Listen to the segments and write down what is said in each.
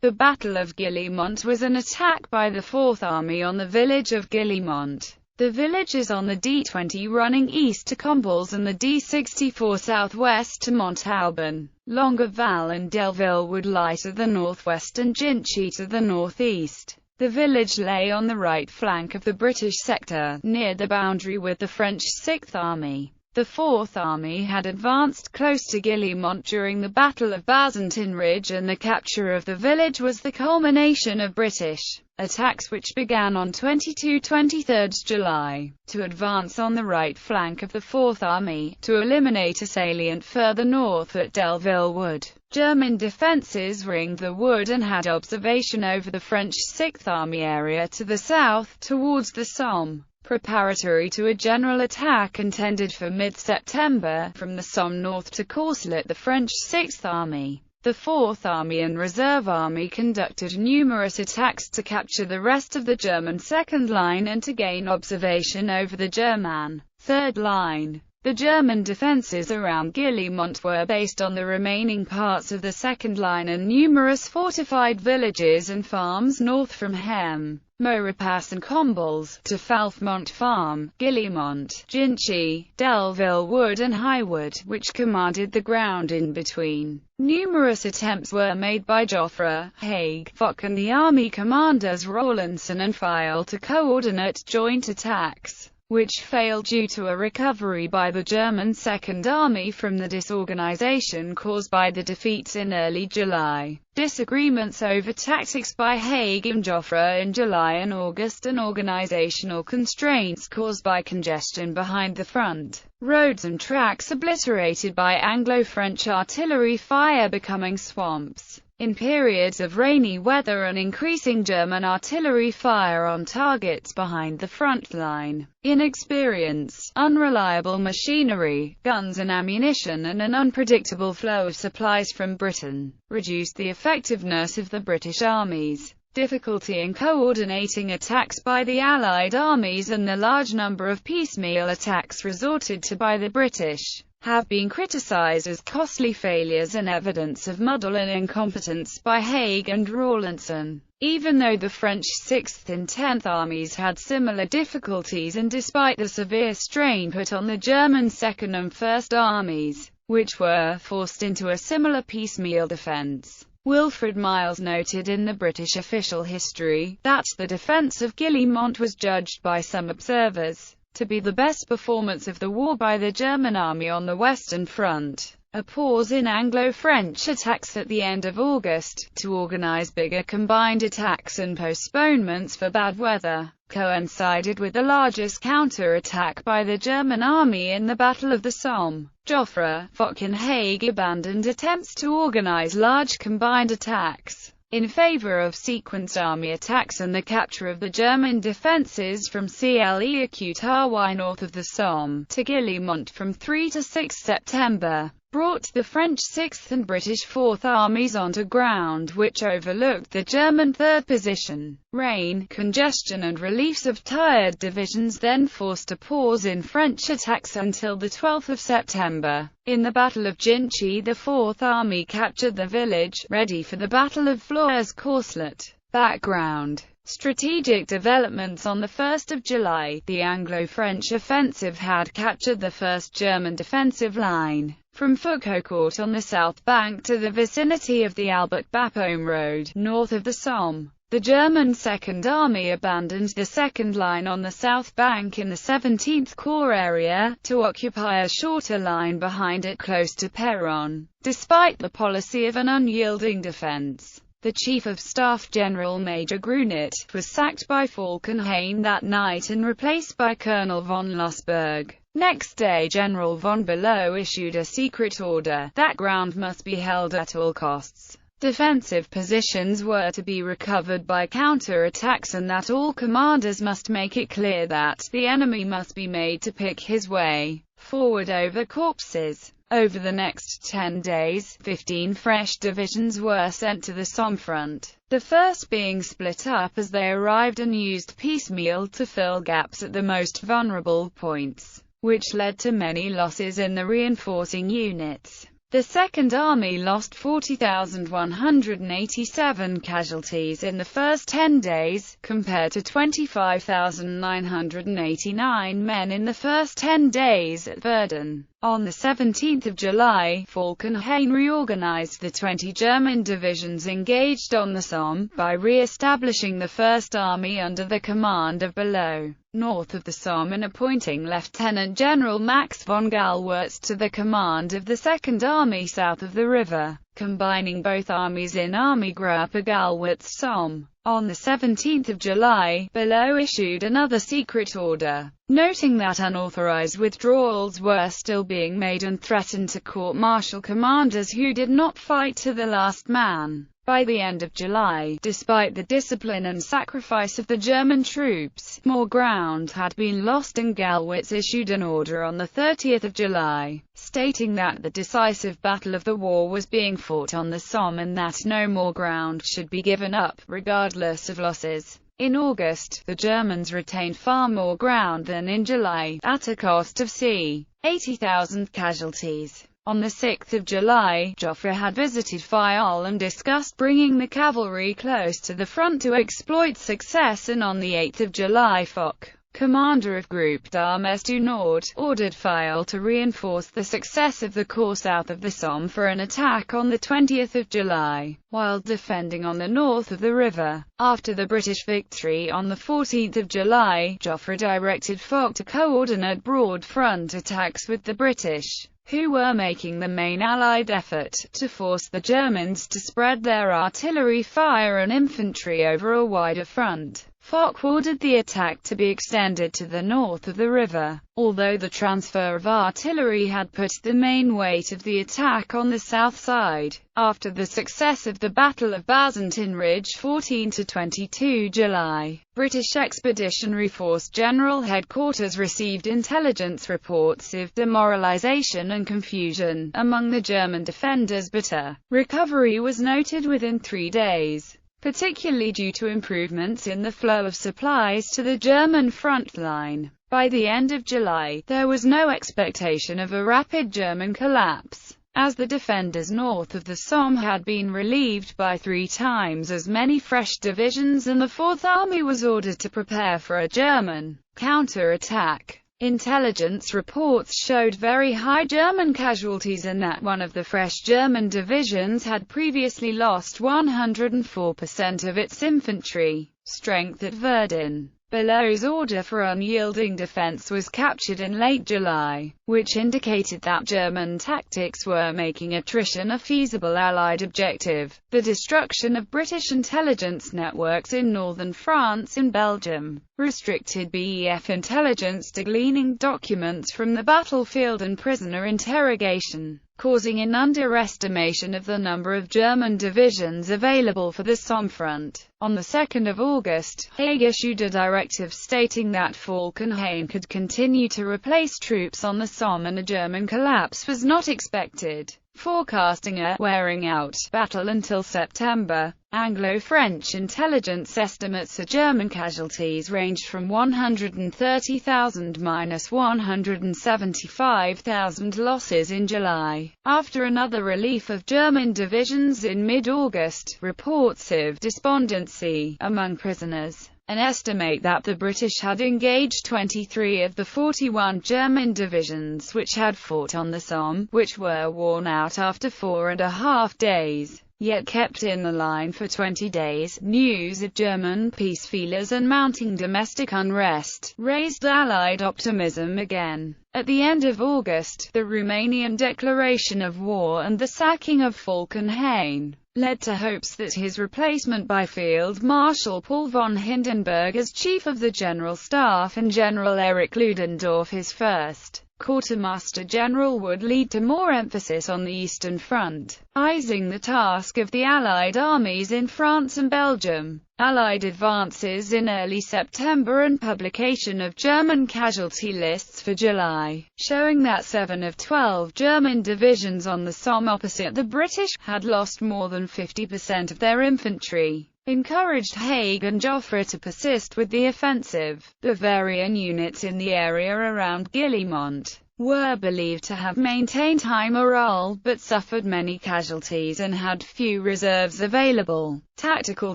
The Battle of Guillemont was an attack by the Fourth Army on the village of Guillemont. The village is on the D20 running east to Combles and the D64 southwest to Montalban. Longueval and Delville Wood lie to the northwest and Ginchy to the northeast. The village lay on the right flank of the British sector, near the boundary with the French Sixth Army. The Fourth Army had advanced close to Guillemont during the Battle of Bazentin Ridge, and the capture of the village was the culmination of British attacks which began on 22–23 July, to advance on the right flank of the Fourth Army, to eliminate a salient further north at Delville Wood. German defences ringed the wood and had observation over the French Sixth Army area to the south, towards the Somme, preparatory to a general attack intended for mid-September, from the Somme north to Courcelette. The French Sixth Army, the Fourth Army and Reserve Army conducted numerous attacks to capture the rest of the German Second Line and to gain observation over the German Third Line. The German defences around Guillemont were based on the remaining parts of the Second Line and numerous fortified villages and farms north from Hem, Maurepas and Combles, to Falfemont Farm, Guillemont, Ginchy, Delville Wood and Highwood, which commanded the ground in between. Numerous attempts were made by Joffre, Haig, Foch and the army commanders Rawlinson and File to coordinate joint attacks, which failed due to a recovery by the German Second Army from the disorganization caused by the defeats in early July. Disagreements over tactics by Haig and Joffre in July and August, and organizational constraints caused by congestion behind the front, roads and tracks obliterated by Anglo-French artillery fire becoming swamps in periods of rainy weather, and increasing German artillery fire on targets behind the front line. Inexperience, unreliable machinery, guns and ammunition, and an unpredictable flow of supplies from Britain reduced the effectiveness of the British armies. Difficulty in coordinating attacks by the Allied armies and the large number of piecemeal attacks resorted to by the British have been criticized as costly failures and evidence of muddle and incompetence by Haig and Rawlinson. Even though the French 6th and 10th Armies had similar difficulties, and despite the severe strain put on the German 2nd and 1st Armies, which were forced into a similar piecemeal defense, Wilfred Miles noted in the British official history that the defense of Guillemont was judged by some observers to be the best performance of the war by the German army on the Western Front. A pause in Anglo-French attacks at the end of August, to organize bigger combined attacks and postponements for bad weather, coincided with the largest counter-attack by the German army in the Battle of the Somme. Joffre, Foch and Haig abandoned attempts to organize large combined attacks in favor of sequenced army attacks, and the capture of the German defences from Cle-Écoutaois north of the Somme to Guillemont from 3 to 6 September brought the French 6th and British 4th Armies onto ground which overlooked the German 3rd position. Rain, congestion and reliefs of tired divisions then forced a pause in French attacks until the 12th of September. In the Battle of Ginchy, the 4th Army captured the village, ready for the Battle of Floers-Courcelette. Background: strategic developments. On the 1st of July, the Anglo-French offensive had captured the 1st German defensive line, from Foucaulcourt on the south bank to the vicinity of the Albert-Bapaume Road, north of the Somme. The German Second Army abandoned the second line on the south bank in the 17th Corps area, to occupy a shorter line behind it close to Péronne. Despite the policy of an unyielding defense, the Chief of Staff General Major Grunet was sacked by Falkenhayn that night and replaced by Colonel von Lossberg. Next day, General von Below issued a secret order that ground must be held at all costs. Defensive positions were to be recovered by counter-attacks, and that all commanders must make it clear that the enemy must be made to pick his way forward over corpses. Over the next 10 days, 15 fresh divisions were sent to the Somme front, the first being split up as they arrived and used piecemeal to fill gaps at the most vulnerable points, which led to many losses in the reinforcing units. The Second Army lost 40,187 casualties in the first 10 days, compared to 25,989 men in the first 10 days at Verdun. On the 17th of July, Falkenhayn reorganized the 20 German divisions engaged on the Somme, by re-establishing the First Army under the command of Below, north of the Somme, and appointing Lieutenant General Max von Gallwitz to the command of the Second Army south of the river, combining both armies in Armeegruppe Gallwitz Somme. On the 17th of July, Below issued another secret order, noting that unauthorized withdrawals were still being made and threatened to court-martial commanders who did not fight to the last man. By the end of July, despite the discipline and sacrifice of the German troops, more ground had been lost, and Gallwitz issued an order on the 30th of July, stating that the decisive battle of the war was being fought on the Somme and that no more ground should be given up, regardless of losses. In August, the Germans retained far more ground than in July, at a cost of c. 80,000 casualties. On the 6th of July, Joffre had visited Fayal and discussed bringing the cavalry close to the front to exploit success, and on the 8th of July Foch, commander of Groupe d'Armes du Nord, ordered Fayal to reinforce the success of the corps south of the Somme for an attack on the 20th of July, while defending on the north of the river. After the British victory on the 14th of July, Joffre directed Foch to coordinate broad front attacks with the British, who were making the main Allied effort, to force the Germans to spread their artillery fire and infantry over a wider front. Foch ordered the attack to be extended to the north of the river, although the transfer of artillery had put the main weight of the attack on the south side. After the success of the Battle of Bazentin Ridge 14–22 July, British Expeditionary Force General Headquarters received intelligence reports of demoralization and confusion among the German defenders, but a recovery was noted within 3 days, particularly due to improvements in the flow of supplies to the German front line. By the end of July, there was no expectation of a rapid German collapse, as the defenders north of the Somme had been relieved by 3 times as many fresh divisions, and the Fourth Army was ordered to prepare for a German counter-attack. Intelligence reports showed very high German casualties, and that one of the fresh German divisions had previously lost 104% of its infantry strength at Verdun. Below's order for unyielding defense was captured in late July, which indicated that German tactics were making attrition a feasible Allied objective. The destruction of British intelligence networks in northern France and Belgium restricted BEF intelligence to gleaning documents from the battlefield and prisoner interrogation, causing an underestimation of the number of German divisions available for the Somme front. On the 2nd of August, Haig issued a directive stating that Falkenhayn could continue to replace troops on the Somme and a German collapse was not expected, forecasting a wearing-out battle until September. Anglo-French intelligence estimates of German casualties ranged from 130,000 - 175,000 losses in July. After another relief of German divisions in mid-August, reports of despondency among prisoners and estimate that the British had engaged 23 of the 41 German divisions which had fought on the Somme, which were worn out after 4.5 days, yet kept in the line for 20 days. News of German peace feelers and mounting domestic unrest raised Allied optimism again. At the end of August, the Romanian declaration of war and the sacking of Falkenhayn led to hopes that his replacement by Field Marshal Paul von Hindenburg as Chief of the General Staff and General Erich Ludendorff his first Quartermaster General would lead to more emphasis on the Eastern Front, easing the task of the Allied armies in France and Belgium. Allied advances in early September and publication of German casualty lists for July, showing that 7 of 12 German divisions on the Somme opposite the British had lost more than 50% of their infantry, encouraged Haig and Joffre to persist with the offensive. Bavarian units in the area around Guillemont were believed to have maintained high morale, but suffered many casualties and had few reserves available. Tactical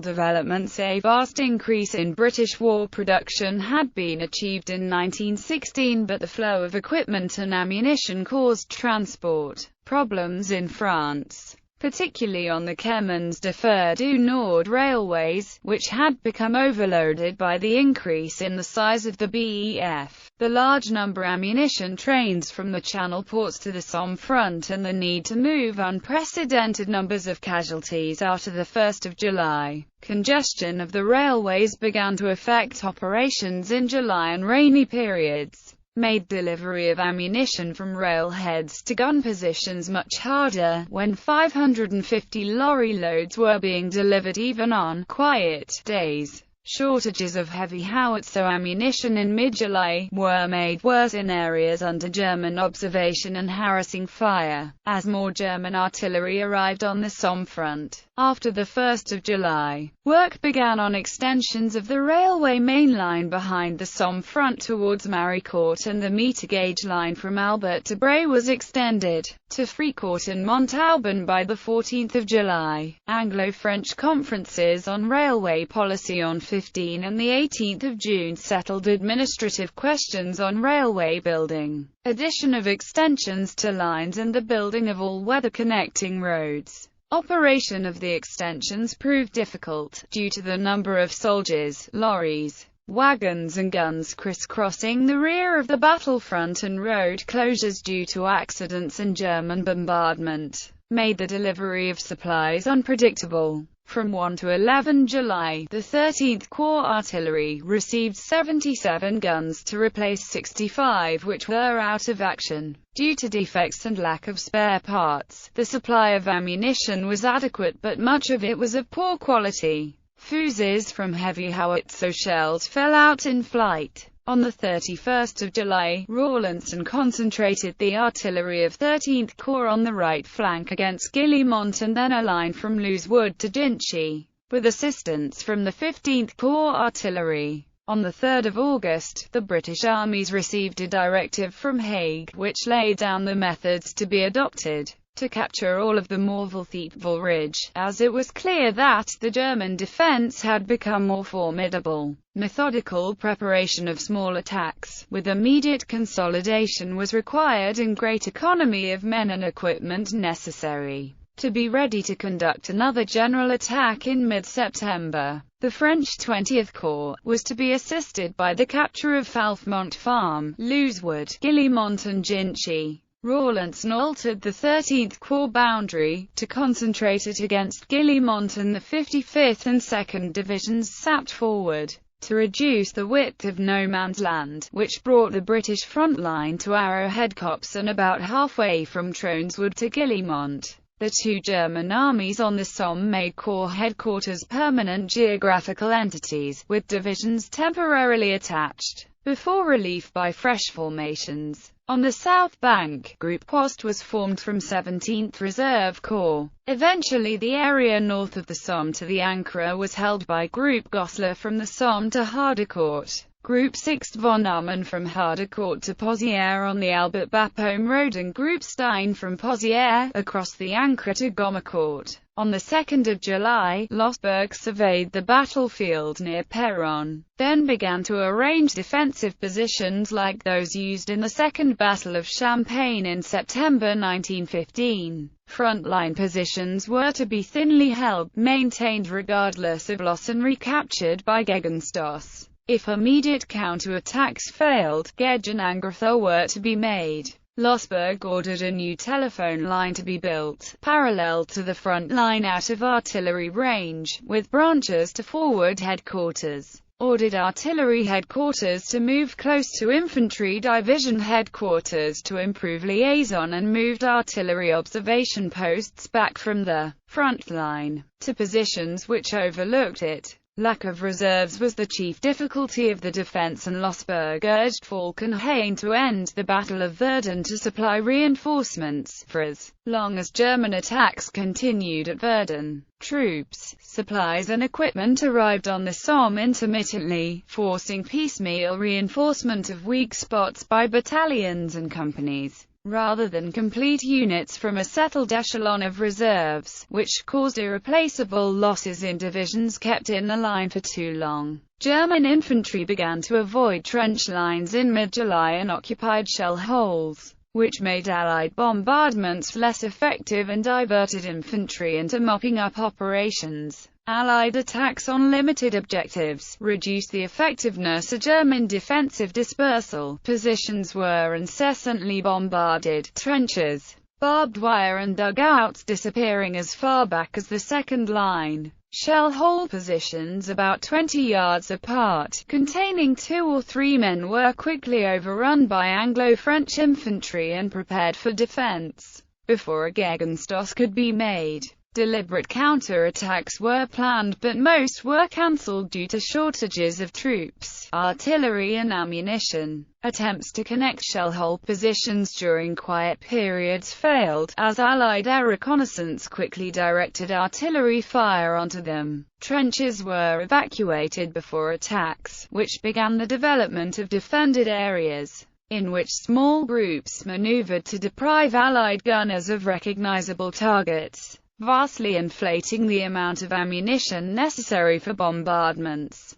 developments. A vast increase in British war production had been achieved in 1916, but the flow of equipment and ammunition caused transport problems in France, particularly on the Chemins de Fer du Nord railways, which had become overloaded by the increase in the size of the BEF, the large number of ammunition trains from the Channel ports to the Somme front, and the need to move unprecedented numbers of casualties after the 1st of July. Congestion of the railways began to affect operations in July and rainy periods, made delivery of ammunition from railheads to gun positions much harder, when 550 lorry loads were being delivered even on quiet days. Shortages of heavy howitzer ammunition in mid-July were made worse in areas under German observation and harassing fire, as more German artillery arrived on the Somme front. After the 1st of July, work began on extensions of the railway main line behind the Somme front towards Maricourt, and the meter gauge line from Albert to Bray was extended to Fricourt and Montauban by the 14th of July. Anglo-French conferences on railway policy on 15 and the 18th of June settled administrative questions on railway building, addition of extensions to lines, and the building of all-weather connecting roads. Operation of the extensions proved difficult, due to the number of soldiers, lorries, wagons and guns crisscrossing the rear of the battlefront, and road closures due to accidents and German bombardment made the delivery of supplies unpredictable. From 1 to 11 July, the 13th Corps Artillery received 77 guns to replace 65 which were out of action due to defects and lack of spare parts. The supply of ammunition was adequate, but much of it was of poor quality. Fuses from heavy howitzer shells fell out in flight. On the 31st of July, Rawlinson concentrated the artillery of 13th Corps on the right flank against Guillemont, and then a line from Loosewood to Ginchy, with assistance from the 15th Corps Artillery. On the 3rd of August, the British armies received a directive from Hague, which laid down the methods to be adopted to capture all of the Morval-Thiepval Ridge, as it was clear that the German defense had become more formidable. Methodical preparation of small attacks, with immediate consolidation, was required, and great economy of men and equipment necessary to be ready to conduct another general attack in mid-September. The French 20th Corps was to be assisted by the capture of Falfemont Farm, Loosewood, Guillemont and Ginchy. Rawlinson altered the 13th Corps boundary to concentrate it against Guillemont, and the 55th and 2nd Divisions sapped forward to reduce the width of no man's land, which brought the British front line to Arrowhead Copse and about halfway from Troneswood to Guillemont. The two German armies on the Somme made corps headquarters permanent geographical entities, with divisions temporarily attached, before relief by fresh formations. On the south bank, Group Post was formed from 17th Reserve Corps. Eventually the area north of the Somme to the Ancre was held by Group Goslar from the Somme to Hardecourt. Group 6th von Arman from Hardecourt to Pozières on the Albert Bapaume Road, and Group Stein from Pozières across the Ancre to Gommecourt. On the 2nd of July, Losberg surveyed the battlefield near Péronne, then began to arrange defensive positions like those used in the Second Battle of Champagne in September 1915. Frontline positions were to be thinly held, maintained regardless of loss, and recaptured by Gegenstoss. If immediate counter-attacks failed, Gege and Angriffo were to be made. Losberg ordered a new telephone line to be built, parallel to the front line out of artillery range, with branches to forward headquarters. Ordered artillery headquarters to move close to infantry division headquarters to improve liaison, and moved artillery observation posts back from the front line to positions which overlooked it. Lack of reserves was the chief difficulty of the defense, and Lossberg urged Falkenhayn to end the Battle of Verdun to supply reinforcements, for as long as German attacks continued at Verdun, troops, supplies and equipment arrived on the Somme intermittently, forcing piecemeal reinforcement of weak spots by battalions and companies, rather than complete units from a settled echelon of reserves, which caused irreplaceable losses in divisions kept in the line for too long. German infantry began to avoid trench lines in mid-July and occupied shell holes, which made Allied bombardments less effective and diverted infantry into mopping-up operations. Allied attacks on limited objectives reduced the effectiveness of German defensive dispersal. Positions were incessantly bombarded, trenches, barbed wire and dugouts disappearing as far back as the second line. Shell hole positions about 20 yards apart, containing 2 or 3 men, were quickly overrun by Anglo-French infantry and prepared for defense before a Gegenstoß could be made. Deliberate counter-attacks were planned, but most were cancelled due to shortages of troops, artillery and ammunition. Attempts to connect shell hole positions during quiet periods failed, as Allied air reconnaissance quickly directed artillery fire onto them. Trenches were evacuated before attacks, which began the development of defended areas, in which small groups maneuvered to deprive Allied gunners of recognizable targets, vastly inflating the amount of ammunition necessary for bombardments.